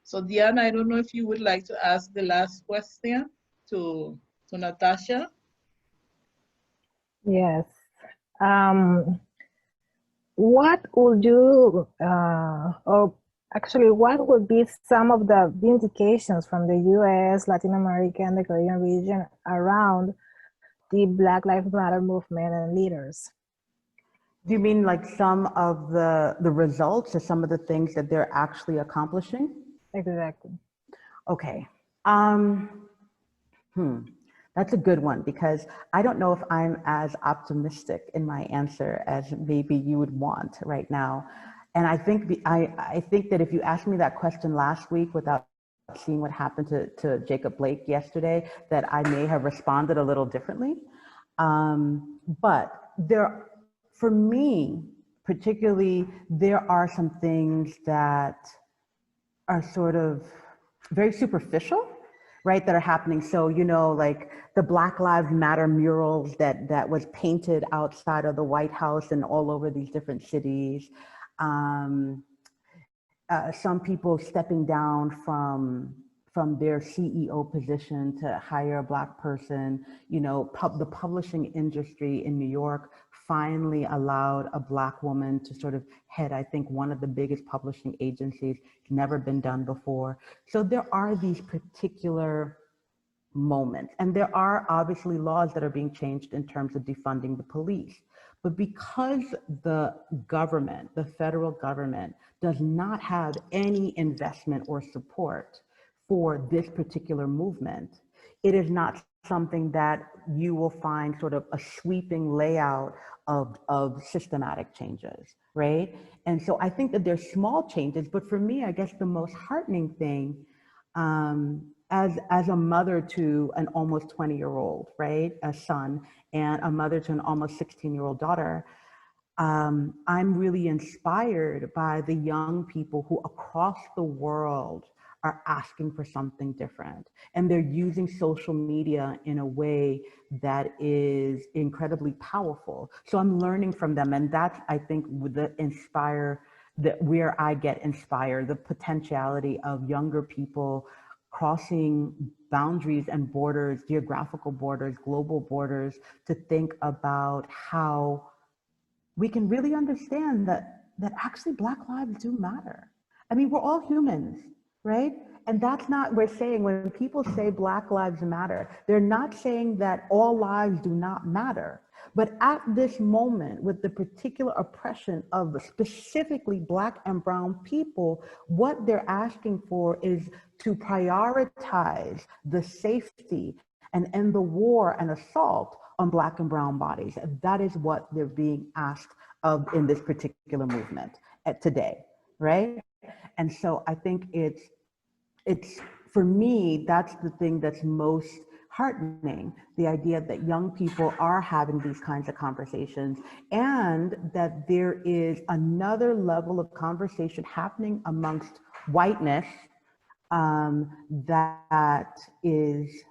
So Diana, I don't know if you would like to ask the last question to Natasha. Yes. Um, what would you, or actually, what would be some of the vindications from the US, Latin America, and the Caribbean region around the Black Lives Matter movement and leaders? Do you mean like some of the results or some of the things that they're actually accomplishing? Exactly. Okay. That's a good one because I don't know if I'm as optimistic in my answer as maybe you would want right now. And I think I think that if you asked me that question last week without seeing what happened to Jacob Blake yesterday, that I may have responded a little differently. But for me, particularly, there are some things that are sort of very superficial, right, that are happening. So, you know, like the Black Lives Matter murals that was painted outside of the White House and all over these different cities. Some people stepping down from their CEO position to hire a Black person. You know, the publishing industry in New York finally allowed a Black woman to sort of head, I think, one of the biggest publishing agencies. It's never been done before. So there are these particular moments, and there are obviously laws that are being changed in terms of defunding the police. But because the government, the federal government, does not have any investment or support for this particular movement, it is not something that you will find sort of a sweeping layout of systematic changes, right? And so I think that there's small changes, but for me, I guess the most heartening thing, as a mother to an almost 20-year-old, right, a son, and a mother to an almost 16-year-old daughter, I'm really inspired by the young people who across the world are asking for something different. And they're using social media in a way that is incredibly powerful. So I'm learning from them. And that's, I think, where I get inspired, the potentiality of younger people crossing boundaries and borders, geographical borders, global borders, to think about how we can really understand that actually Black lives do matter. I mean, we're all humans, right? And that's not, we're saying, when people say Black lives matter, they're not saying that all lives do not matter. But at this moment, with the particular oppression of specifically Black and brown people, what they're asking for is to prioritize the safety and end the war and assault on Black and brown bodies. That is what they're being asked of in this particular movement today, right? And so I think it's for me, that's the thing that's most heartening, the idea that young people are having these kinds of conversations, and that there is another level of conversation happening amongst whiteness that is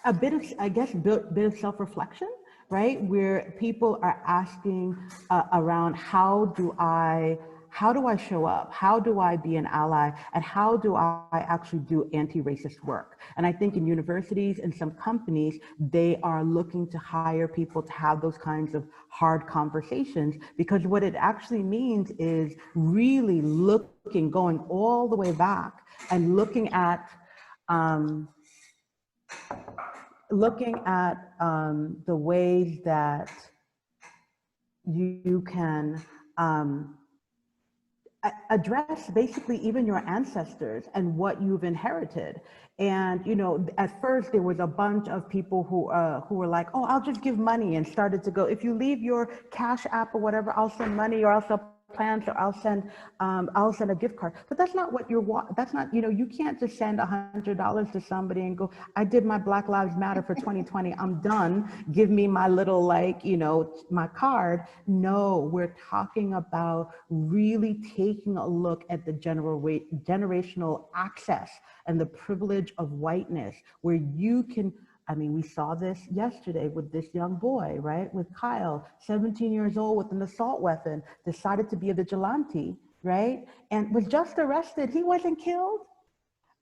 a bit of, I guess, bit of self-reflection, right? Where people are asking around how do I show up? How do I be an ally? And how do I actually do anti-racist work? And I think in universities and some companies, they are looking to hire people to have those kinds of hard conversations, because what it actually means is really going all the way back and looking at the ways that you can address basically even your ancestors and what you've inherited. And, you know, at first there was a bunch of people who were like, oh, I'll just give money, and started to go, if you leave your Cash App or whatever, I'll send money, or I'll sell plans, or I'll send a gift card. But that's not what that's not, you know, you can't just send $100 to somebody and go, I did my Black Lives Matter for 2020, I'm done, give me my little, like, you know, my card. No, we're talking about really taking a look at the generational access and the privilege of whiteness, where you can, I mean, we saw this yesterday with this young boy, right? With Kyle, 17 years old, with an assault weapon, decided to be a vigilante, right? And was just arrested. He wasn't killed.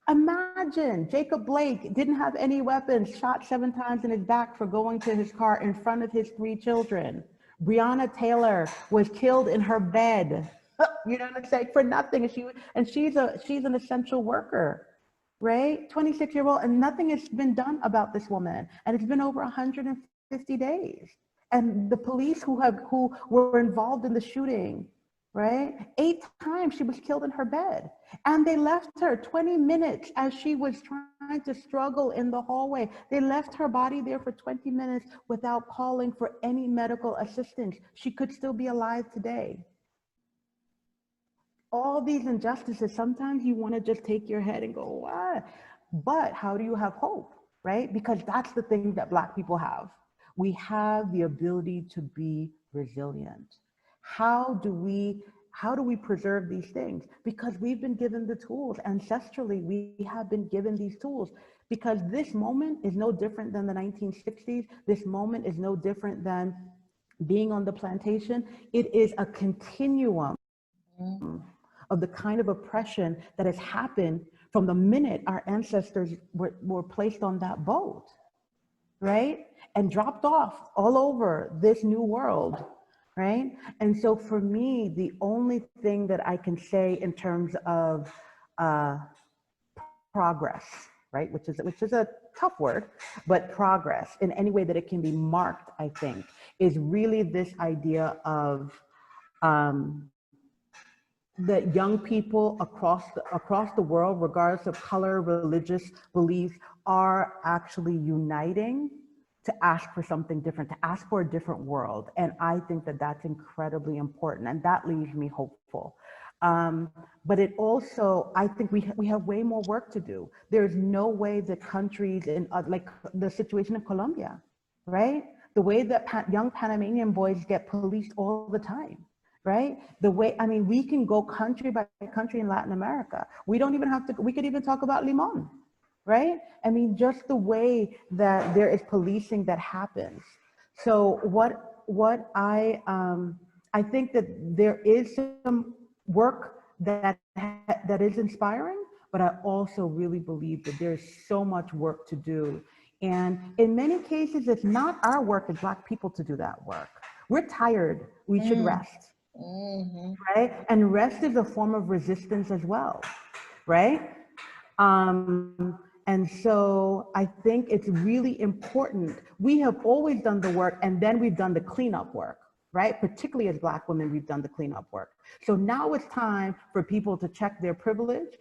Imagine Jacob Blake didn't have any weapons, shot 7 times in his back for going to his car in front of his 3 children. Breonna Taylor was killed in her bed. You know what I'm saying? For nothing. And she's an essential worker, right? 26-year-old, and nothing has been done about this woman. And it's been over 150 days. And the police who were involved in the shooting, right? 8 times she was killed in her bed. And they left her 20 minutes as she was trying to struggle in the hallway. They left her body there for 20 minutes without calling for any medical assistance. She could still be alive today. All these injustices, sometimes you want to just take your head and go, what? But how do you have hope, right? Because that's the thing that Black people have. We have the ability to be resilient. How do we preserve these things? Because we've been given the tools. Ancestrally, we have been given these tools, because this moment is no different than the 1960s. This moment is no different than being on the plantation. It is a continuum of the kind of oppression that has happened from the minute our ancestors were placed on that boat, right? And dropped off all over this new world, right? And so for me, the only thing that I can say in terms of progress, right, which is a tough word, but progress in any way that it can be marked, I think, is really this idea of that young people across the world, regardless of color, religious beliefs, are actually uniting to ask for something different, to ask for a different world. And I think that that's incredibly important, and that leaves me hopeful. But it also, I think we have way more work to do. There's no way that countries in like the situation in Colombia, right? The way that young Panamanian boys get policed all the time, right? The way, I mean, we can go country by country in Latin America. We don't even have to, we could even talk about Limon, right? I mean, just the way that there is policing that happens. So what I think that there is some work that is inspiring, but I also really believe that there's so much work to do. And in many cases, it's not our work as Black people to do that work. We're tired, we should rest, right? And rest is a form of resistance as well, right? And so I think it's really important. We have always done the work, and then we've done the cleanup work, right? Particularly as Black women, we've done the cleanup work. So now it's time for people to check their privilege,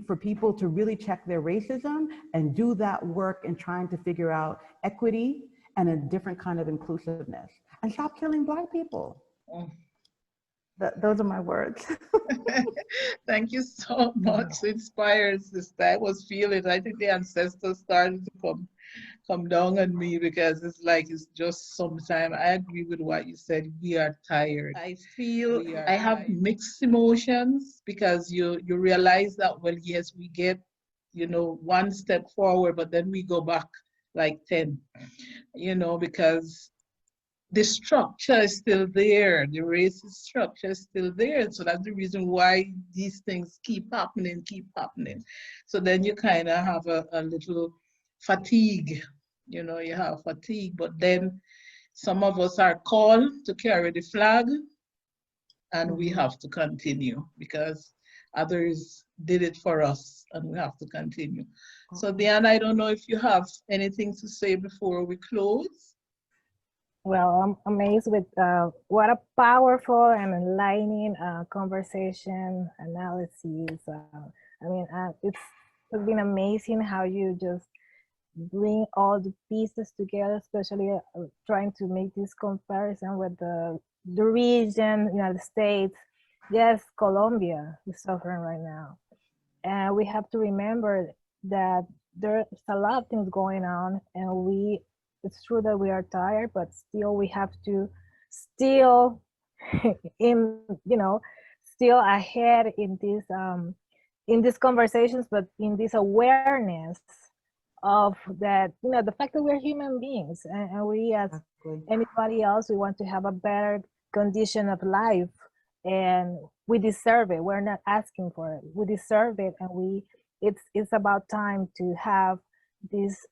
for people to really check their racism and do that work in trying to figure out equity and a different kind of inclusiveness, and stop killing Black people. Those are my words. Thank you so much. Inspired, sister. I was feeling, I think the ancestors started to come down on me, because it's like, it's just sometime. I agree with what you said. We are tired. I feel I have mixed emotions, because you realize that, well, yes, we get, one step forward, but then we go back like 10, because the structure is still there. The racist structure is still there. So that's the reason why these things keep happening. So then you kind of have a little fatigue, you have fatigue, but then some of us are called to carry the flag, and we have to continue, because others did it for us, and we have to continue. So Diane, I don't know if you have anything to say before we close. Well, I'm amazed with what a powerful and enlightening conversation analysis. I mean, it's been amazing how you just bring all the pieces together, especially trying to make this comparison with the region, United States. Yes, Colombia is suffering right now. And we have to remember that there's a lot of things going on, and it's true that we are tired, but still we have to still still ahead in these conversations, but in this awareness of that, the fact that we're human beings, and we, as anybody else, we want to have a better condition of life. and we deserve it. We're not asking for it. We deserve it, and it's about time to have this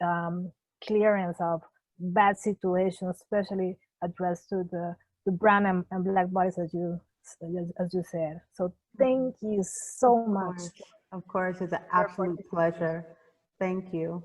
clearance of bad situations, especially addressed to the brown and black bodies, as you said. So thank you so much. Of course, it's an absolute pleasure. Thank you.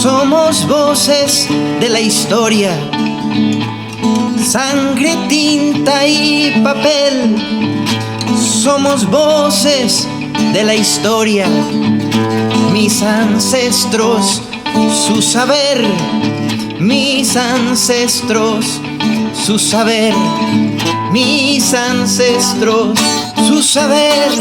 Somos voces de la historia, sangre, tinta y papel. Somos voces de la historia, mis ancestros, su saber, mis ancestros, su saber, mis ancestros, su saber.